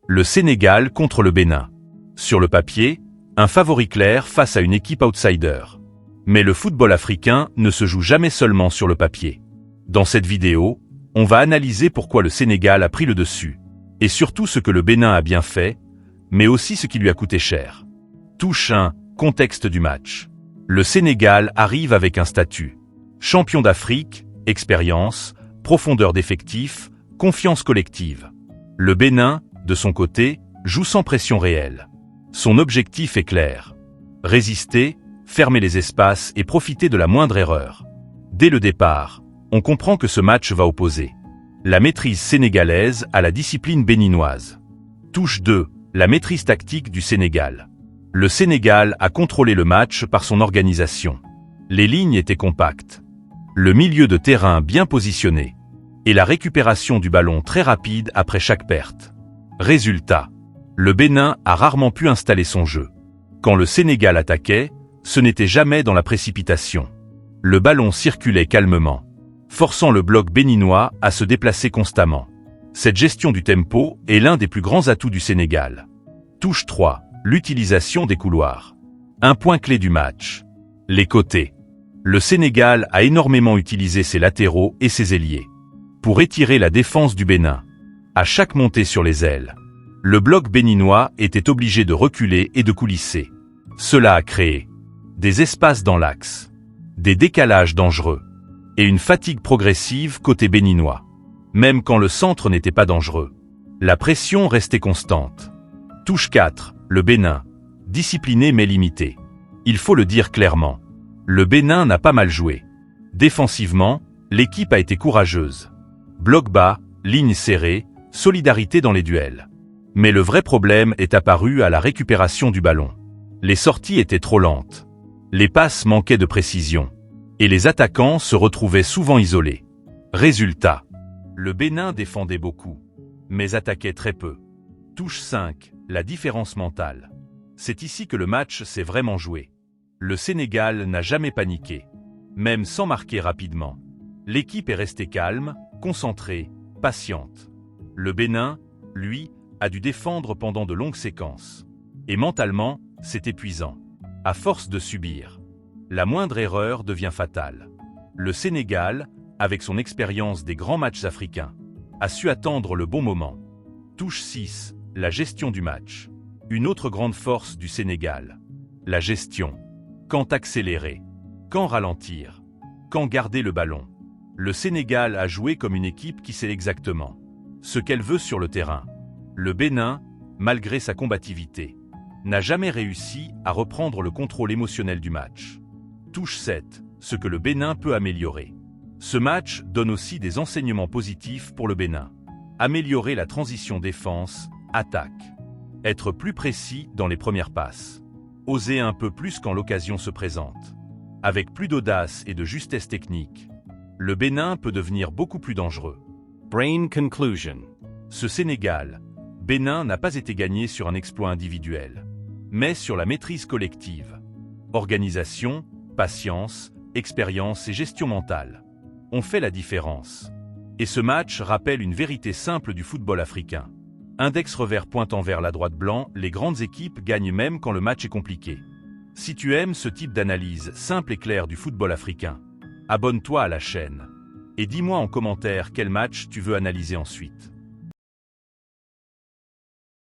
Le Sénégal contre le Bénin. Sur le papier, un favori clair face à une équipe outsider. Mais le football africain ne se joue jamais seulement sur le papier. Dans cette vidéo, on va analyser pourquoi le Sénégal a pris le dessus, et surtout ce que le Bénin a bien fait, mais aussi ce qui lui a coûté cher. Touche 1, contexte du match. Le Sénégal arrive avec un statut. Champion d'Afrique, expérience, profondeur d'effectifs, confiance collective. Le Bénin, de son côté, joue sans pression réelle. Son objectif est clair. Résister, fermer les espaces et profiter de la moindre erreur. Dès le départ, on comprend que ce match va opposer la maîtrise sénégalaise à la discipline béninoise. Touche 2, la maîtrise tactique du Sénégal. Le Sénégal a contrôlé le match par son organisation. Les lignes étaient compactes. Le milieu de terrain bien positionné. Et la récupération du ballon très rapide après chaque perte. Résultat, le Bénin a rarement pu installer son jeu. Quand le Sénégal attaquait, ce n'était jamais dans la précipitation. Le ballon circulait calmement, forçant le bloc béninois à se déplacer constamment. Cette gestion du tempo est l'un des plus grands atouts du Sénégal. Touche 3, l'utilisation des couloirs. Un point clé du match. Les côtés. Le Sénégal a énormément utilisé ses latéraux et ses ailiers pour étirer la défense du Bénin. À chaque montée sur les ailes, le bloc béninois était obligé de reculer et de coulisser. Cela a créé des espaces dans l'axe, des décalages dangereux et une fatigue progressive côté béninois. Même quand le centre n'était pas dangereux, la pression restait constante. Touche 4, le Bénin. Discipliné mais limité. Il faut le dire clairement. Le Bénin n'a pas mal joué. Défensivement, l'équipe a été courageuse. Bloc bas, ligne serrée, solidarité dans les duels. Mais le vrai problème est apparu à la récupération du ballon. Les sorties étaient trop lentes. Les passes manquaient de précision. Et les attaquants se retrouvaient souvent isolés. Résultat, le Bénin défendait beaucoup, mais attaquait très peu. Touche 5, la différence mentale. C'est ici que le match s'est vraiment joué. Le Sénégal n'a jamais paniqué, même sans marquer rapidement. L'équipe est restée calme, concentrée, patiente. Le Bénin, lui, a dû défendre pendant de longues séquences. Et mentalement, c'est épuisant. À force de subir, la moindre erreur devient fatale. Le Sénégal, avec son expérience des grands matchs africains, a su attendre le bon moment. Touche 6, la gestion du match. Une autre grande force du Sénégal. La gestion. Quand accélérer? Quand ralentir? Quand garder le ballon? Le Sénégal a joué comme une équipe qui sait exactement ce qu'elle veut sur le terrain. Le Bénin, malgré sa combativité, n'a jamais réussi à reprendre le contrôle émotionnel du match. Touche 7, ce que le Bénin peut améliorer. Ce match donne aussi des enseignements positifs pour le Bénin. Améliorer la transition défense-attaque. Être plus précis dans les premières passes. Oser un peu plus quand l'occasion se présente. Avec plus d'audace et de justesse technique, le Bénin peut devenir beaucoup plus dangereux. Brain conclusion. Ce Sénégal, Bénin n'a pas été gagné sur un exploit individuel, mais sur la maîtrise collective. Organisation, patience, expérience et gestion mentale ont fait la différence. Et ce match rappelle une vérité simple du football africain. Index revers pointant vers la droite blanc, les grandes équipes gagnent même quand le match est compliqué. Si tu aimes ce type d'analyse simple et claire du football africain, abonne-toi à la chaîne. Et dis-moi en commentaire quel match tu veux analyser ensuite.